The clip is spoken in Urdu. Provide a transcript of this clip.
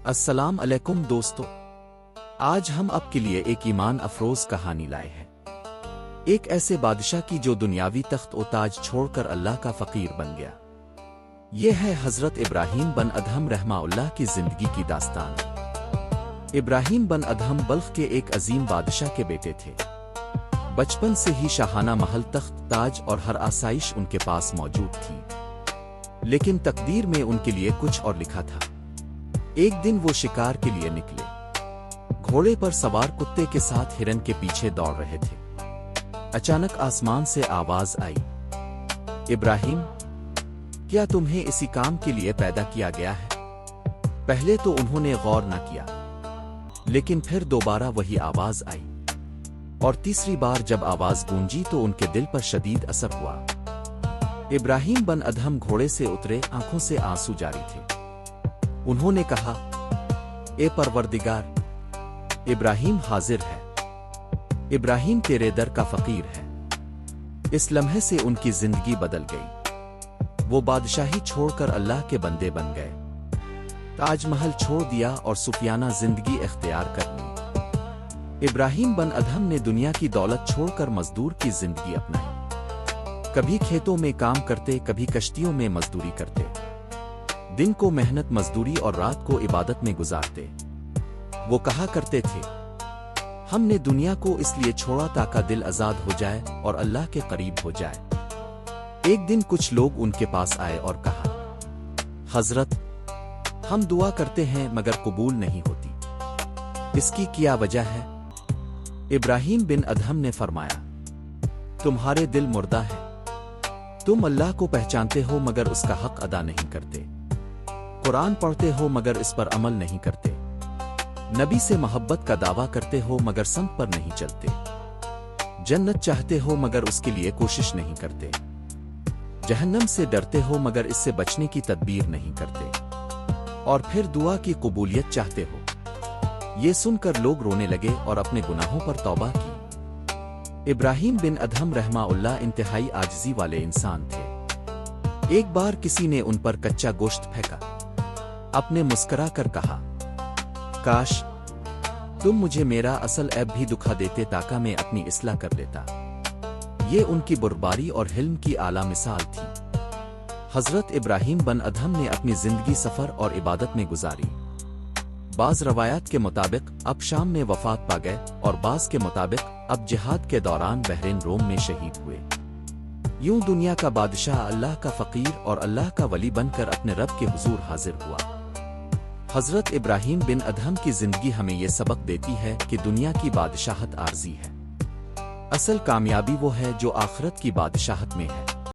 السلام علیکم دوستو، آج ہم آپ کے لیے ایک ایمان افروز کہانی لائے ہیں۔ ایک ایسے بادشاہ کی جو دنیاوی تخت و تاج چھوڑ کر اللہ کا فقیر بن گیا۔ یہ ہے حضرت ابراہیم بن ادہم رحمہ اللہ کی زندگی کی داستان۔ ابراہیم بن ادہم بلخ کے ایک عظیم بادشاہ کے بیٹے تھے۔ بچپن سے ہی شاہانہ محل، تخت، تاج اور ہر آسائش ان کے پاس موجود تھی، لیکن تقدیر میں ان کے لیے کچھ اور لکھا تھا۔ ایک دن وہ شکار کے لیے نکلے، گھوڑے پر سوار کتے کے ساتھ ہرن کے پیچھے دوڑ رہے تھے۔ اچانک آسمان سے آواز آئی، ابراہیم، کیا تمہیں اسی کام کے لیے پیدا کیا گیا ہے؟ پہلے تو انہوں نے غور نہ کیا، لیکن پھر دوبارہ وہی آواز آئی، اور تیسری بار جب آواز گونجی تو ان کے دل پر شدید اثر ہوا۔ ابراہیم بن ادہم گھوڑے سے اترے، آنکھوں سے آنسو جاری تھے۔ انہوں نے کہا، اے پروردگار، ابراہیم حاضر ہے، ابراہیم تیرے در کا فقیر ہے۔ اس لمحے سے ان کی زندگی بدل گئی۔ وہ بادشاہی چھوڑ کر اللہ کے بندے بن گئے، تاج محل چھوڑ دیا اور صوفیانہ زندگی اختیار کر لی۔ ابراہیم بن ادہم نے دنیا کی دولت چھوڑ کر مزدور کی زندگی اپنائی۔ کبھی کھیتوں میں کام کرتے، کبھی کشتیوں میں مزدوری کرتے، دن کو محنت مزدوری اور رات کو عبادت میں گزارتے۔ وہ کہا کرتے تھے، ہم نے دنیا کو اس لیے چھوڑا تاکہ دل آزاد ہو جائے اور اللہ کے قریب ہو جائے۔ ایک دن کچھ لوگ ان کے پاس آئے اور کہا، حضرت، ہم دعا کرتے ہیں مگر قبول نہیں ہوتی، اس کی کیا وجہ ہے؟ ابراہیم بن ادہم نے فرمایا، تمہارے دل مردہ ہے، تم اللہ کو پہچانتے ہو مگر اس کا حق ادا نہیں کرتے، قرآن پڑھتے ہو مگر اس پر عمل نہیں کرتے، نبی سے محبت کا دعویٰ کرتے ہو مگر سمت پر نہیں چلتے، جنت چاہتے ہو مگر اس کے لیے کوشش نہیں کرتے، جہنم سے ڈرتے ہو مگر اس سے بچنے کی تدبیر نہیں کرتے، اور پھر دعا کی قبولیت چاہتے ہو۔ یہ سن کر لوگ رونے لگے اور اپنے گناہوں پر توبہ کی۔ ابراہیم بن ادہم رحمہ اللہ انتہائی عاجزی والے انسان تھے۔ ایک بار کسی نے ان پر کچا گوشت پھینکا، آپ نے مسکرا کر کہا، کاش تم مجھے میرا اصل عیب بھی دکھا دیتے تاکہ میں اپنی اصلاح کر لیتا۔ یہ ان کی بردباری اور حلم کی اعلیٰ مثال تھی۔ حضرت ابراہیم بن ادہم نے اپنی زندگی سفر اور عبادت میں گزاری۔ بعض روایات کے مطابق اب شام میں وفات پا گئے اور بعض کے مطابق اب جہاد کے دوران بحرین روم میں شہید ہوئے۔ یوں دنیا کا بادشاہ اللہ کا فقیر اور اللہ کا ولی بن کر اپنے رب کے حضور حاضر ہوا۔ حضرت ابراہیم بن ادہم کی زندگی ہمیں یہ سبق دیتی ہے کہ دنیا کی بادشاہت عارضی ہے، اصل کامیابی وہ ہے جو آخرت کی بادشاہت میں ہے۔